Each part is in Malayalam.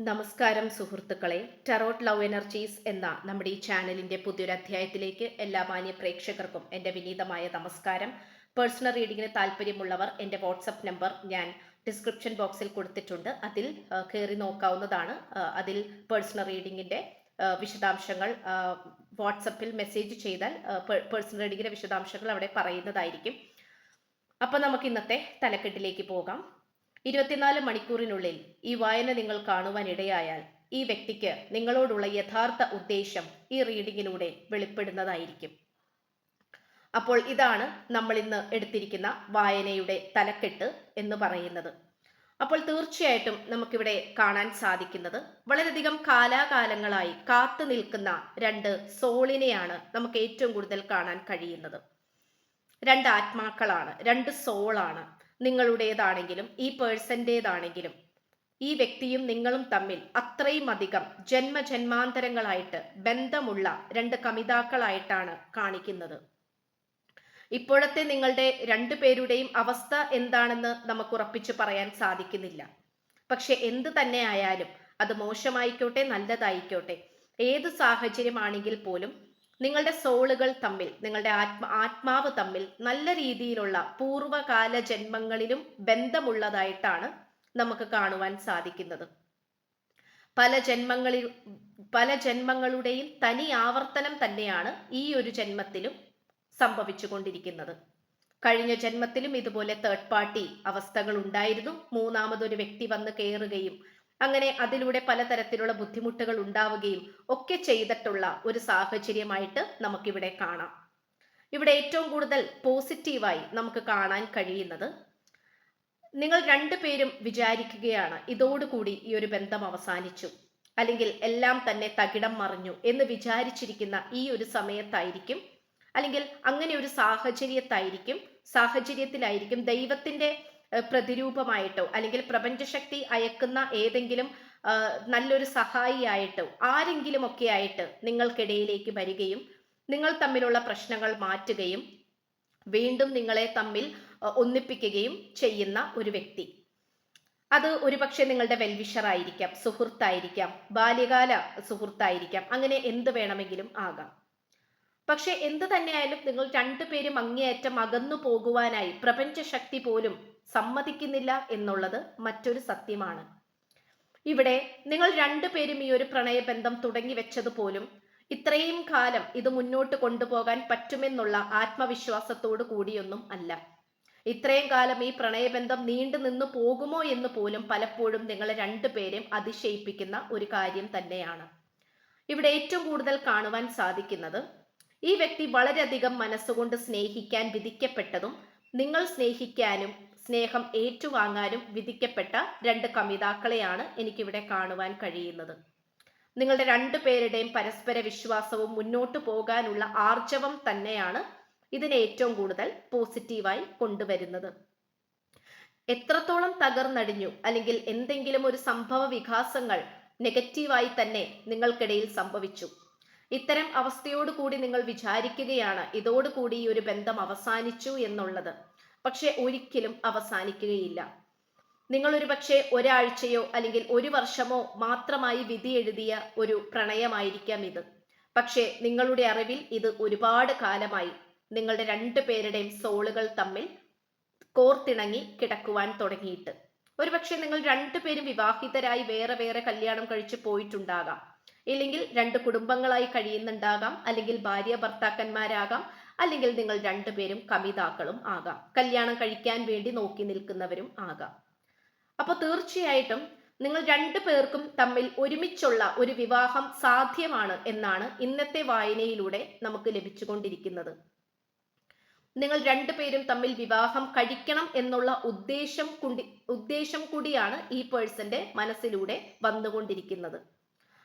നമസ്കാരം സുഹൃത്തുക്കളെ. ടാരോട്ട് ലവ് എനർജീസ് എന്ന നമ്മുടെ ഈ ചാനലിന്റെ പുതിയൊരു അധ്യായത്തിലേക്ക് എല്ലാ മാന്യ പ്രേക്ഷകർക്കും എൻ്റെ വിനീതമായ നമസ്കാരം. പേഴ്സണൽ റീഡിങ്ങിന് താല്പര്യമുള്ളവർ എൻ്റെ വാട്സപ്പ് നമ്പർ ഞാൻ ഡിസ്ക്രിപ്ഷൻ ബോക്സിൽ കൊടുത്തിട്ടുണ്ട്. അതിൽ കയറി നോക്കാവുന്നതാണ്. അതിൽ പേഴ്സണൽ റീഡിങ്ങിൻ്റെ വിശദാംശങ്ങൾ വാട്സപ്പിൽ മെസ്സേജ് ചെയ്താൽ പേഴ്സണൽ റീഡിങ്ങിൻ്റെ വിശദാംശങ്ങൾ അവിടെ പറയുന്നതായിരിക്കും. അപ്പം നമുക്ക് ഇന്നത്തെ തലക്കെട്ടിലേക്ക് പോകാം. 24 മണിക്കൂറിനുള്ളിൽ ഈ വായന നിങ്ങൾ കാണുവാൻ ഇടയായാൽ ഈ വ്യക്തിക്ക് നിങ്ങളോടുള്ള യഥാർത്ഥ ഉദ്ദേശം ഈ റീഡിങ്ങിലൂടെ വെളിപ്പെടുന്നതായിരിക്കും. അപ്പോൾ ഇതാണ് നമ്മൾ ഇന്ന് എടുത്തിരിക്കുന്ന വായനയുടെ തലക്കെട്ട് എന്ന് പറയുന്നത്. അപ്പോൾ തീർച്ചയായിട്ടും നമുക്കിവിടെ കാണാൻ സാധിക്കുന്നത് വളരെയധികം കാലാകാലങ്ങളായി കാത്തു നിൽക്കുന്ന രണ്ട് സോളിനെയാണ് നമുക്ക് ഏറ്റവും കൂടുതൽ കാണാൻ കഴിയുന്നത്. രണ്ട് ആത്മാക്കളാണ്, രണ്ട് സോളാണ്. നിങ്ങളുടേതാണെങ്കിലും ഈ പേഴ്സൻ്റേതാണെങ്കിലും ഈ വ്യക്തിയും നിങ്ങളും തമ്മിൽ അത്രയും അധികം ജന്മജന്മാന്തരങ്ങളായിട്ട് ബന്ധമുള്ള രണ്ട് കമിതാക്കളായിട്ടാണ് കാണിക്കുന്നത്. ഇപ്പോഴത്തെ നിങ്ങളുടെ രണ്ടുപേരുടെയും അവസ്ഥ എന്താണെന്ന് നമുക്ക് ഉറപ്പിച്ചു പറയാൻ സാധിക്കുന്നില്ല. പക്ഷെ എന്ത് തന്നെ ആയാലും അത് മോശമായിക്കോട്ടെ നല്ലതായിക്കോട്ടെ, ഏത് സാഹചര്യമാണെങ്കിൽ പോലും നിങ്ങളുടെ സോളുകൾ തമ്മിൽ, നിങ്ങളുടെ ആത്മാവ് തമ്മിൽ നല്ല രീതിയിലുള്ള പൂർവ്വകാല ജന്മങ്ങളിലും ബന്ധമുള്ളതായിട്ടാണ് നമുക്ക് കാണുവാൻ സാധിക്കുന്നത്. പല ജന്മങ്ങളുടെയും തനി ആവർത്തനം തന്നെയാണ് ഈ ഒരു ജന്മത്തിലും സംഭവിച്ചു കൊണ്ടിരിക്കുന്നത്. കഴിഞ്ഞ ജന്മത്തിലും ഇതുപോലെ തേർഡ് പാർട്ടി അവസ്ഥകൾ ഉണ്ടായിരുന്നു. മൂന്നാമതൊരു വ്യക്തി വന്ന് കയറുകയും അങ്ങനെ അതിലൂടെ പലതരത്തിലുള്ള ബുദ്ധിമുട്ടുകൾ ഉണ്ടാവുകയും ഒക്കെ ചെയ്തിട്ടുള്ള ഒരു സാഹചര്യമായിട്ട് നമുക്കിവിടെ കാണാം. ഇവിടെ ഏറ്റവും കൂടുതൽ പോസിറ്റീവായി നമുക്ക് കാണാൻ കഴിയുന്നത്, നിങ്ങൾ രണ്ടുപേരും വിചാരിക്കുകയാണ് ഇതോടുകൂടി ഈ ഒരു ബന്ധം അവസാനിച്ചു, അല്ലെങ്കിൽ എല്ലാം തന്നെ തകിടം മറിഞ്ഞു എന്ന് വിചാരിച്ചിരിക്കുന്ന ഈ ഒരു സമയത്തായിരിക്കും, അല്ലെങ്കിൽ അങ്ങനെ ഒരു സാഹചര്യത്തിലായിരിക്കും ദൈവത്തിന്റെ പ്രതിരൂപമായിട്ടോ അല്ലെങ്കിൽ പ്രപഞ്ചശക്തി അയക്കുന്ന ഏതെങ്കിലും നല്ലൊരു സഹായിയായിട്ടോ ആരെങ്കിലും ഒക്കെ ആയിട്ട് നിങ്ങൾക്കിടയിലേക്ക് വരികയും നിങ്ങൾ തമ്മിലുള്ള പ്രശ്നങ്ങൾ മാറ്റുകയും വീണ്ടും നിങ്ങളെ തമ്മിൽ ഒന്നിപ്പിക്കുകയും ചെയ്യുന്ന ഒരു വ്യക്തി. അത് ഒരുപക്ഷെ നിങ്ങളുടെ വെൽവിഷർ ആയിരിക്കാം, സുഹൃത്തായിരിക്കാം, ബാല്യകാല സുഹൃത്തായിരിക്കാം, അങ്ങനെ എന്ത് വേണമെങ്കിലും ആകാം. പക്ഷെ എന്ത് തന്നെയായാലും നിങ്ങൾ രണ്ടുപേരും അങ്ങേയറ്റം അകന്നു പോകുവാനായി പ്രപഞ്ചശക്തി പോലും സമ്മതിക്കുന്നില്ല എന്നുള്ളത് മറ്റൊരു സത്യമാണ്. ഇവിടെ നിങ്ങൾ രണ്ടുപേരും ഈ ഒരു പ്രണയബന്ധം തുടങ്ങി വെച്ചതുപോലും ഇത്രയും കാലം ഇത് മുന്നോട്ട് കൊണ്ടുപോകാൻ പറ്റുമെന്നുള്ള ആത്മവിശ്വാസത്തോടു കൂടിയൊന്നും അല്ല. ഇത്രയും കാലം ഈ പ്രണയബന്ധം നീണ്ടു നിന്നു പോകുമോ എന്ന് പോലും പലപ്പോഴും നിങ്ങളെ രണ്ടുപേരും അതിശയിപ്പിക്കുന്ന ഒരു കാര്യം തന്നെയാണ്. ഇവിടെ ഏറ്റവും കൂടുതൽ കാണുവാൻ സാധിക്കുന്നത്, ഈ വ്യക്തി വളരെയധികം മനസ്സുകൊണ്ട് സ്നേഹിക്കാൻ വിധിക്കപ്പെട്ടതും നിങ്ങൾ സ്നേഹിക്കാനും സ്നേഹം ഏറ്റുവാങ്ങാനും വിധിക്കപ്പെട്ട രണ്ട് കമിതാക്കളെയാണ് എനിക്കിവിടെ കാണുവാൻ കഴിയുന്നത്. നിങ്ങളുടെ രണ്ടുപേരുടെയും പരസ്പര വിശ്വാസവും മുന്നോട്ട് പോകാനുള്ള ആർജവം തന്നെയാണ് ഇതിനെ ഏറ്റവും കൂടുതൽ പോസിറ്റീവായി കൊണ്ടുവരുന്നത്. എത്രത്തോളം തകർന്നടിഞ്ഞു അല്ലെങ്കിൽ എന്തെങ്കിലും ഒരു സംഭവ വികാസങ്ങൾ നെഗറ്റീവായി തന്നെ നിങ്ങൾക്കിടയിൽ സംഭവിച്ചു, ഇത്തരം അവസ്ഥയോടുകൂടി നിങ്ങൾ വിചാരിക്കുകയാണ് ഇതോടുകൂടി ഈ ഒരു ബന്ധം അവസാനിച്ചു എന്നുള്ളത്. പക്ഷെ ഒരിക്കലും അവസാനിക്കുകയില്ല. നിങ്ങൾ ഒരു പക്ഷേ ഒരാഴ്ചയോ അല്ലെങ്കിൽ ഒരു വർഷമോ മാത്രമായി വിധി എഴുതിയ ഒരു പ്രണയമായിരിക്കാം ഇത്. പക്ഷേ നിങ്ങളുടെ അറിവിൽ ഇത് ഒരുപാട് കാലമായി നിങ്ങളുടെ രണ്ടുപേരുടെയും സോളുകൾ തമ്മിൽ കോർത്തിണങ്ങി കിടക്കുവാൻ തുടങ്ങിയിട്ട്. ഒരുപക്ഷെ നിങ്ങൾ രണ്ടുപേരും വിവാഹിതരായി വേറെ വേറെ കല്യാണം കഴിച്ച് പോയിട്ടുണ്ടാകാം, ഇല്ലെങ്കിൽ രണ്ട് കുടുംബങ്ങളായി കഴിയുന്നുണ്ടാകാം, അല്ലെങ്കിൽ ഭാര്യ ഭർത്താക്കന്മാരാകാം, അല്ലെങ്കിൽ നിങ്ങൾ രണ്ടുപേരും കമിതാക്കളും ആകാം, കല്യാണം കഴിക്കാൻ വേണ്ടി നോക്കി നിൽക്കുന്നവരും ആകാം. അപ്പോൾ തീർച്ചയായിട്ടും നിങ്ങൾ രണ്ടു പേർക്കും തമ്മിൽ ഒരുമിച്ചുള്ള ഒരു വിവാഹം സാധ്യമാണ് എന്നാണ് ഇന്നത്തെ വായനയിലൂടെ നമുക്ക് ലഭിച്ചുകൊണ്ടിരിക്കുന്നത്. നിങ്ങൾ രണ്ടുപേരും തമ്മിൽ വിവാഹം കഴിക്കണം എന്നുള്ള ഉദ്ദേശം കൂടിയാണ് ഈ പേഴ്സന്റെ മനസ്സിലൂടെ വന്നുകൊണ്ടിരിക്കുന്നത്.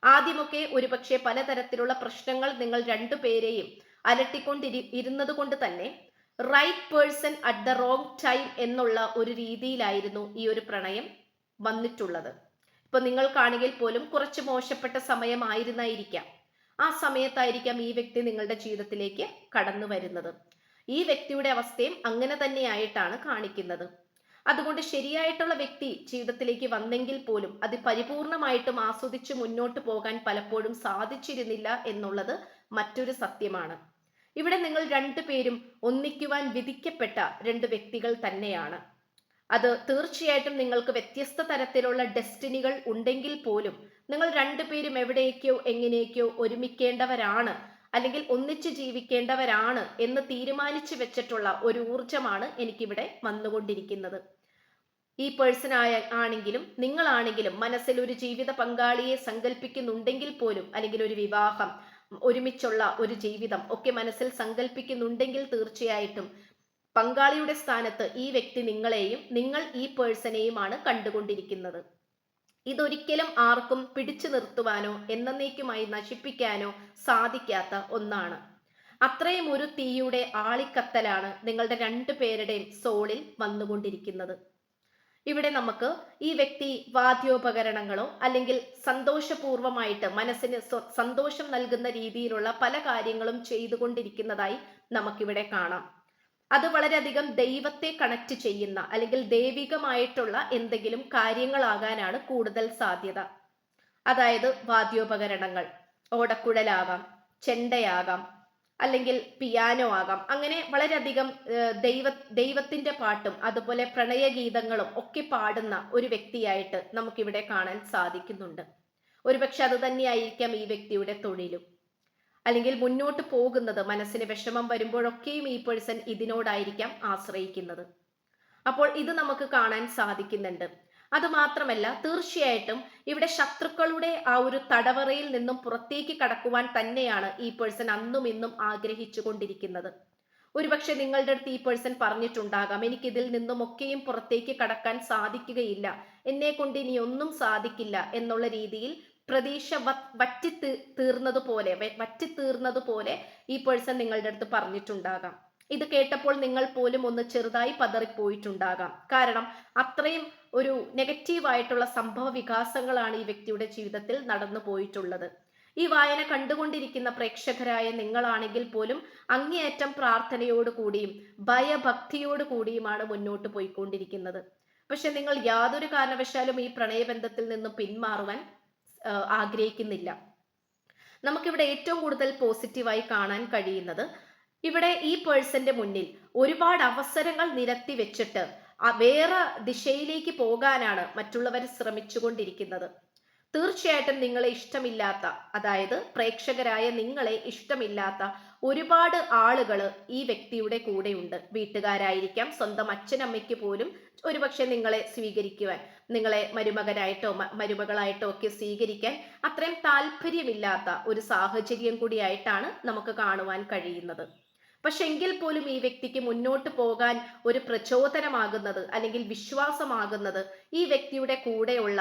ആദ്യമൊക്കെ ഒരുപക്ഷെ പലതരത്തിലുള്ള പ്രശ്നങ്ങൾ നിങ്ങൾ രണ്ടുപേരെയും ഇരുന്നത് കൊണ്ട് തന്നെ right person at the wrong time എന്നുള്ള ഒരു രീതിയിലായിരുന്നു ഈ ഒരു പ്രണയം വന്നിട്ടുള്ളത്. ഇപ്പൊ നിങ്ങൾക്കാണെങ്കിൽ പോലും കുറച്ച് മോശപ്പെട്ട സമയമായിരുന്നായിരിക്കാം, ആ സമയത്തായിരിക്കാം ഈ വ്യക്തി നിങ്ങളുടെ ജീവിതത്തിലേക്ക് കടന്നു വരുന്നത്. ഈ വ്യക്തിയുടെ അവസ്ഥയും അങ്ങനെ തന്നെയായിട്ടാണ് കാണിക്കുന്നത്. അതുകൊണ്ട് ശരിയായിട്ടുള്ള വ്യക്തി ജീവിതത്തിലേക്ക് വന്നെങ്കിൽ പോലും അത് പരിപൂർണമായിട്ടും ആസ്വദിച്ച് മുന്നോട്ട് പോകാൻ പലപ്പോഴും സാധിച്ചിരുന്നില്ല എന്നുള്ളത് മറ്റൊരു സത്യമാണ്. ഇവിടെ നിങ്ങൾ രണ്ടുപേരും ഒന്നിക്കുവാൻ വിധിക്കപ്പെട്ട രണ്ട് വ്യക്തികൾ തന്നെയാണ്. അത് തീർച്ചയായിട്ടും നിങ്ങൾക്ക് വ്യത്യസ്ത തരത്തിലുള്ള ഡെസ്റ്റിനികൾ ഉണ്ടെങ്കിൽ പോലും നിങ്ങൾ രണ്ടുപേരും എവിടേക്കോ എങ്ങനെയൊക്കെയോ ഒരുമിക്കേണ്ടവരാണ്, അല്ലെങ്കിൽ ഒന്നിച്ച് ജീവിക്കേണ്ടവരാണ് എന്ന് തീരുമാനിച്ചു വെച്ചിട്ടുള്ള ഒരു ഊർജമാണ് എനിക്കിവിടെ വന്നുകൊണ്ടിരിക്കുന്നത്. ഈ പേഴ്സൺ ആണെങ്കിലും നിങ്ങളാണെങ്കിലും മനസ്സിൽ ഒരു ജീവിത പങ്കാളിയെ സങ്കല്പിക്കുന്നുണ്ടെങ്കിൽ പോലും, അല്ലെങ്കിൽ ഒരു വിവാഹം, ഒരുമിച്ചുള്ള ഒരു ജീവിതം ഒക്കെ മനസ്സിൽ സങ്കല്പിക്കുന്നുണ്ടെങ്കിൽ തീർച്ചയായിട്ടും പങ്കാളിയുടെ സ്ഥാനത്ത് ഈ വ്യക്തി നിങ്ങളെയും നിങ്ങൾ ഈ പേഴ്സണെയുമാണ് കണ്ടുകൊണ്ടിരിക്കുന്നത്. ഇതൊരിക്കലും ആർക്കും പിടിച്ചു നിർത്തുവാനോ എന്നേക്കുമായി നശിപ്പിക്കാനോ സാധിക്കാത്ത ഒന്നാണ്. അത്രയും ഒരു തീയുടെ ആളിക്കത്തലാണ് നിങ്ങളുടെ രണ്ടുപേരുടെയും സോളിൽ വന്നുകൊണ്ടിരിക്കുന്നത്. ഇവിടെ നമുക്ക് ഈ വ്യക്തി വാദ്യോപകരണങ്ങളോ അല്ലെങ്കിൽ സന്തോഷപൂർവമായിട്ട് മനസ്സിന് സന്തോഷം നൽകുന്ന രീതിയിലുള്ള പല കാര്യങ്ങളും ചെയ്തുകൊണ്ടിരിക്കുന്നതായി നമുക്കിവിടെ കാണാം. അത് വളരെയധികം ദൈവത്തെ കണക്ട് ചെയ്യുന്ന അല്ലെങ്കിൽ ദൈവികമായിട്ടുള്ള എന്തെങ്കിലും കാര്യങ്ങളാകാനാണ് കൂടുതൽ സാധ്യത. അതായത് വാദ്യോപകരണങ്ങൾ, ഓടക്കുഴലാകാം, ചെണ്ടയാകാം, അല്ലെങ്കിൽ പിയാനോ ആകാം. അങ്ങനെ വളരെയധികം ദൈവത്തിന്റെ പാട്ടും അതുപോലെ പ്രണയഗീതങ്ങളും ഒക്കെ പാടുന്ന ഒരു വ്യക്തിയായിട്ട് നമുക്കിവിടെ കാണാൻ സാധിക്കുന്നുണ്ട്. ഒരുപക്ഷെ അത് തന്നെയായിരിക്കാം ഈ വ്യക്തിയുടെ തൊഴിലും. അല്ലെങ്കിൽ മുന്നോട്ട് പോകുന്നത്, മനസ്സിന് വിഷമം വരുമ്പോഴൊക്കെയും ഈ പേഴ്സൺ ഇതിനോടായിരിക്കാം ആശ്രയിക്കുന്നത്. അപ്പോൾ ഇത് നമുക്ക് കാണാൻ സാധിക്കുന്നുണ്ട്. അത് മാത്രമല്ല, തീർച്ചയായിട്ടും ഇവിടെ ശത്രുക്കളുടെ ആ ഒരു തടവറയിൽ നിന്നും പുറത്തേക്ക് കടക്കുവാൻ തന്നെയാണ് ഈ പേഴ്സൺ അന്നും ഇന്നും ആഗ്രഹിച്ചു കൊണ്ടിരിക്കുന്നത്. ഒരുപക്ഷെ നിങ്ങളുടെ അടുത്ത് ഈ പേഴ്സൺ പറഞ്ഞിട്ടുണ്ടാകാം, എനിക്കിതിൽ നിന്നുമൊക്കെയും പുറത്തേക്ക് കടക്കാൻ സാധിക്കുകയില്ല, എന്നെ കൊണ്ട് ഇനി ഒന്നും സാധിക്കില്ല എന്നുള്ള രീതിയിൽ പ്രതീക്ഷ വറ്റിത്തീർന്നതുപോലെ ഈ പേഴ്സൺ നിങ്ങളുടെ അടുത്ത് പറഞ്ഞിട്ടുണ്ടാകാം. ഇത് കേട്ടപ്പോൾ നിങ്ങൾ പോലും ഒന്ന് ചെറുതായി പതറിപ്പോയിട്ടുണ്ടാകാം. കാരണം അത്രയും ഒരു നെഗറ്റീവായിട്ടുള്ള സംഭവ വികാസങ്ങളാണ് ഈ വ്യക്തിയുടെ ജീവിതത്തിൽ നടന്നു പോയിട്ടുള്ളത്. ഈ വായന കണ്ടുകൊണ്ടിരിക്കുന്ന പ്രേക്ഷകരായ നിങ്ങളാണെങ്കിൽ പോലും അങ്ങേയറ്റം പ്രാർത്ഥനയോടുകൂടിയും ഭയഭക്തിയോടുകൂടിയുമാണ് മുന്നോട്ട് പോയിക്കൊണ്ടിരിക്കുന്നത്. പക്ഷെ നിങ്ങൾ യാതൊരു കാരണവശാലും ഈ പ്രണയബന്ധത്തിൽ നിന്നും പിന്മാറുവാൻ ആഗ്രഹിക്കുന്നില്ല. നമുക്കിവിടെ ഏറ്റവും കൂടുതൽ പോസിറ്റീവായി കാണാൻ കഴിയുന്നത്, ഇവിടെ ഈ പേഴ്സന്റെ മുന്നിൽ ഒരുപാട് അവസരങ്ങൾ നിരത്തി വെച്ചിട്ട് വേറെ ദിശയിലേക്ക് പോകാനാണ് മറ്റുള്ളവർ ശ്രമിച്ചുകൊണ്ടിരിക്കുന്നത്. തീർച്ചയായിട്ടും നിങ്ങളെ ഇഷ്ടമില്ലാത്ത, അതായത് പ്രേക്ഷകരായ നിങ്ങളെ ഇഷ്ടമില്ലാത്ത ഒരുപാട് ആളുകൾ ഈ വ്യക്തിയുടെ കൂടെയുണ്ട്. വീട്ടുകാരായിരിക്കാം, സ്വന്തം അച്ഛനമ്മയ്ക്ക് പോലും ഒരുപക്ഷെ നിങ്ങളെ സ്വീകരിക്കുവാൻ, നിങ്ങളെ മരുമകനായിട്ടോ മരുമകളായിട്ടോ ഒക്കെ സ്വീകരിക്കാൻ അത്രയും താല്പര്യമില്ലാത്ത ഒരു സാഹചര്യം കൂടിയായിട്ടാണ് നമുക്ക് കാണുവാൻ കഴിയുന്നത്. പക്ഷെ എങ്കിൽ പോലും ഈ വ്യക്തിക്ക് മുന്നോട്ട് പോകാൻ ഒരു പ്രചോദനമാകുന്നത് അല്ലെങ്കിൽ വിശ്വാസമാകുന്നത് ഈ വ്യക്തിയുടെ കൂടെയുള്ള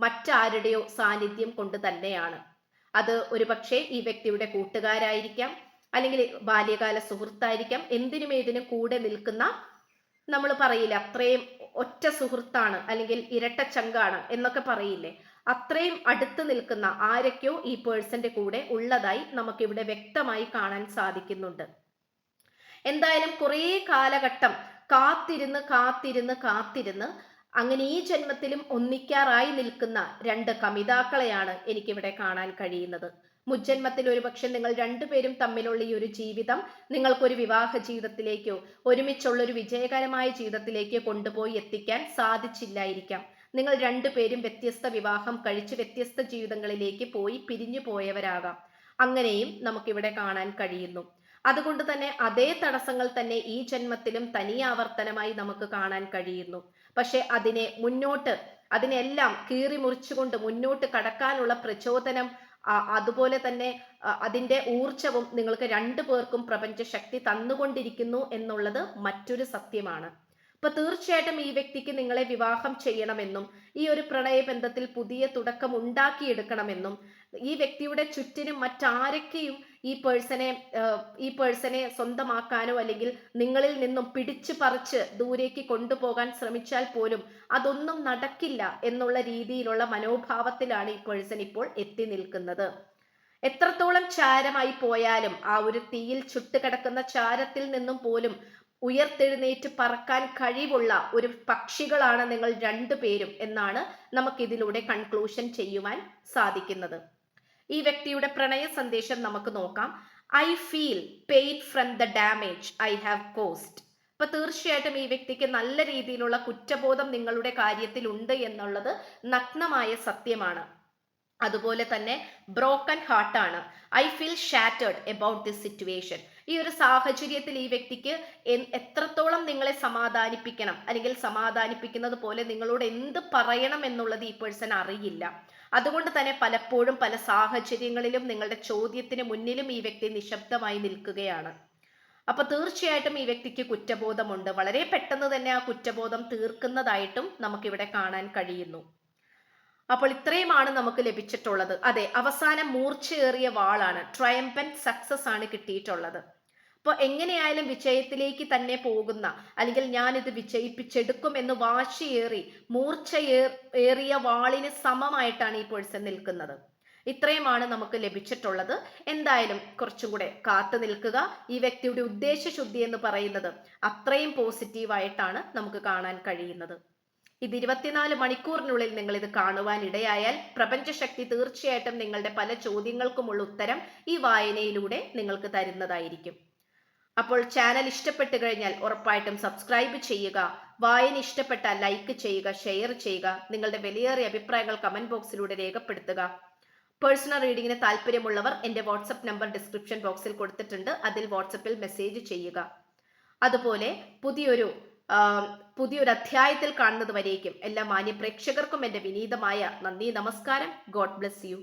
മറ്റാരുടെയോ സാന്നിധ്യം കൊണ്ട് തന്നെയാണ്. അത് ഒരുപക്ഷെ ഈ വ്യക്തിയുടെ കൂട്ടുകാരായിരിക്കാം, അല്ലെങ്കിൽ ബാല്യകാല സുഹൃത്തായിരിക്കാം. എന്തിനും ഏതിനും കൂടെ നിൽക്കുന്ന, നമ്മൾ പറയില്ല അത്രയും ഒറ്റ സുഹൃത്താണ് അല്ലെങ്കിൽ ഇരട്ട ചങ്കാണ് എന്നൊക്കെ പറയില്ലേ, അത്രയും അടുത്ത് നിൽക്കുന്ന ആരൊക്കെയോ ഈ പേഴ്സന്റെ കൂടെ ഉള്ളതായി നമുക്കിവിടെ വ്യക്തമായി കാണാൻ സാധിക്കുന്നുണ്ട്. എന്തായാലും കുറേ കാലഘട്ടം കാത്തിരുന്ന് അങ്ങനെ ഈ ജന്മത്തിലും ഒന്നിക്കാറായി നിൽക്കുന്ന രണ്ട് കമിതാക്കളെയാണ് എനിക്കിവിടെ കാണാൻ കഴിയുന്നത്. മുജ്ജന്മത്തിൽ ഒരുപക്ഷെ നിങ്ങൾ രണ്ടുപേരും തമ്മിലുള്ള ഈ ഒരു ജീവിതം നിങ്ങൾക്കൊരു വിവാഹ ജീവിതത്തിലേക്കോ ഒരുമിച്ചുള്ളൊരു വിജയകരമായ ജീവിതത്തിലേക്കോ കൊണ്ടുപോയി എത്തിക്കാൻ സാധിച്ചില്ലായിരിക്കാം. നിങ്ങൾ രണ്ടുപേരും വ്യത്യസ്ത വിവാഹം കഴിച്ച് വ്യത്യസ്ത ജീവിതങ്ങളിലേക്ക് പോയി പിരിഞ്ഞു പോയവരാകാം. അങ്ങനെയും നമുക്കിവിടെ കാണാൻ കഴിയുന്നു. അതുകൊണ്ട് തന്നെ അതേ തടസ്സങ്ങൾ തന്നെ ഈ ജന്മത്തിലും തനിയാവർത്തനമായി നമുക്ക് കാണാൻ കഴിയുന്നു. പക്ഷെ അതിനെല്ലാം കീറി മുറിച്ചുകൊണ്ട് മുന്നോട്ട് കടക്കാനുള്ള പ്രചോദനം, അതുപോലെ തന്നെ അതിന്റെ ഊർജവും നിങ്ങൾക്ക് രണ്ടു പേർക്കും പ്രപഞ്ച ശക്തി തന്നുകൊണ്ടിരിക്കുന്നു എന്നുള്ളത് മറ്റൊരു സത്യമാണ്. അപ്പൊ തീർച്ചയായിട്ടും ഈ വ്യക്തിക്ക് നിങ്ങളെ വിവാഹം ചെയ്യണമെന്നും ഈ ഒരു പ്രണയബന്ധത്തിൽ പുതിയ തുടക്കം ഉണ്ടാക്കിയെടുക്കണമെന്നും ഈ വ്യക്തിയുടെ ചുറ്റിനും മറ്റാരൊക്കെയും ഈ പേഴ്സണെ സ്വന്തമാക്കാനോ അല്ലെങ്കിൽ നിങ്ങളിൽ നിന്നും പിടിച്ചു പറിച്ച് ദൂരേക്ക് കൊണ്ടുപോകാൻ ശ്രമിച്ചാൽ പോലും അതൊന്നും നടക്കില്ല എന്നുള്ള രീതിയിലുള്ള മനോഭാവത്തിലാണ് ഈ പേഴ്സൺ ഇപ്പോൾ എത്തി നിൽക്കുന്നത്. എത്രത്തോളം ചാരമായി പോയാലും ആ ഒരു തീയിൽ ചുട്ടുകിടക്കുന്ന ചാരത്തിൽ നിന്നും പോലും ഉയർത്തെഴുന്നേറ്റ് പറക്കാൻ കഴിവുള്ള ഒരു പക്ഷികളാണ് നിങ്ങൾ രണ്ടുപേരും എന്നാണ് നമുക്കിതിലൂടെ കൺക്ലൂഷൻ ചെയ്യുവാൻ സാധിക്കുന്നത്. ഈ വ്യക്തിയുടെ പ്രണയ സന്ദേശം നമുക്ക് നോക്കാം. I feel pain from the damage I have caused. അപ്പൊ തീർച്ചയായിട്ടും ഈ വ്യക്തിക്ക് നല്ല രീതിയിലുള്ള കുറ്റബോധം നിങ്ങളുടെ കാര്യത്തിൽ ഉണ്ട് എന്നുള്ളത് നഗ്നമായ സത്യമാണ്. അതുപോലെ തന്നെ ബ്രോക്കൺ ഹാർട്ടാണ്. I feel shattered about this situation. ഈ ഒരു സാഹചര്യത്തിൽ ഈ വ്യക്തിക്ക് എത്രത്തോളം നിങ്ങളെ സമാധാനിപ്പിക്കണം അല്ലെങ്കിൽ സമാധാനിപ്പിക്കുന്നത് പോലെ നിങ്ങളോട് എന്ത് പറയണം എന്നുള്ളത് ഈ പേഴ്സൺ അറിയില്ല. അതുകൊണ്ട് തന്നെ പലപ്പോഴും പല സാഹചര്യങ്ങളിലും നിങ്ങളുടെ ചോദ്യത്തിന് മുന്നിലും ഈ വ്യക്തി നിശബ്ദമായി നിൽക്കുകയാണ്. അപ്പൊ തീർച്ചയായിട്ടും ഈ വ്യക്തിക്ക് കുറ്റബോധമുണ്ട്. വളരെ പെട്ടെന്ന് തന്നെ ആ കുറ്റബോധം തീർക്കുന്നതായിട്ടും നമുക്കിവിടെ കാണാൻ കഴിയുന്നു. അപ്പോൾ ഇത്രയുമാണ് നമുക്ക് ലഭിച്ചിട്ടുള്ളത്. അതെ, അവസാനം മൂർച്ചയേറിയ വാളാണ്, ട്രയംപന്റ് സക്സസ് ആണ് കിട്ടിയിട്ടുള്ളത്. അപ്പോൾ എങ്ങനെയായാലും വിജയത്തിലേക്ക് തന്നെ പോകുന്ന, അല്ലെങ്കിൽ ഞാനിത് വിജയിപ്പിച്ചെടുക്കും എന്ന് വാശിയേറി മൂർച്ചയേറിയ വാളിന് സമമായിട്ടാണ് ഈ പേഴ്സൺ നിൽക്കുന്നത്. ഇത്രയുമാണ് നമുക്ക് ലഭിച്ചിട്ടുള്ളത്. എന്തായാലും കുറച്ചും കൂടെ കാത്തു നിൽക്കുക. ഈ വ്യക്തിയുടെ ഉദ്ദേശശുദ്ധി എന്ന് പറയുന്നത് അത്രയും പോസിറ്റീവായിട്ടാണ് നമുക്ക് കാണാൻ കഴിയുന്നത്. ഇത് 24 മണിക്കൂറിനുള്ളിൽ നിങ്ങൾ ഇത് കാണുവാൻ ഇടയായാൽ പ്രപഞ്ചശക്തി തീർച്ചയായിട്ടും നിങ്ങളുടെ പല ചോദ്യങ്ങൾക്കുമുള്ള ഉത്തരം ഈ വായനയിലൂടെ നിങ്ങൾക്ക് തരുന്നതായിരിക്കും. അപ്പോൾ ചാനൽ ഇഷ്ടപ്പെട്ടു കഴിഞ്ഞാൽ ഉറപ്പായിട്ടും സബ്സ്ക്രൈബ് ചെയ്യുക. വായന ഇഷ്ടപ്പെട്ടാൽ ലൈക്ക് ചെയ്യുക, ഷെയർ ചെയ്യുക. നിങ്ങളുടെ വിലയേറിയ അഭിപ്രായങ്ങൾ കമന്റ് ബോക്സിലൂടെ രേഖപ്പെടുത്തുക. പേഴ്സണൽ റീഡിങ്ങിന് താല്പര്യമുള്ളവർ എൻ്റെ വാട്സപ്പ് നമ്പർ ഡിസ്ക്രിപ്ഷൻ ബോക്സിൽ കൊടുത്തിട്ടുണ്ട്. അതിൽ വാട്സപ്പിൽ മെസ്സേജ് ചെയ്യുക. അതുപോലെ പുതിയൊരു അധ്യായത്തിൽ കാണുന്നത് വരേക്കും എല്ലാ മാന്യ പ്രേക്ഷകർക്കും എൻ്റെ വിനീതമായ നന്ദി, നമസ്കാരം. God bless you.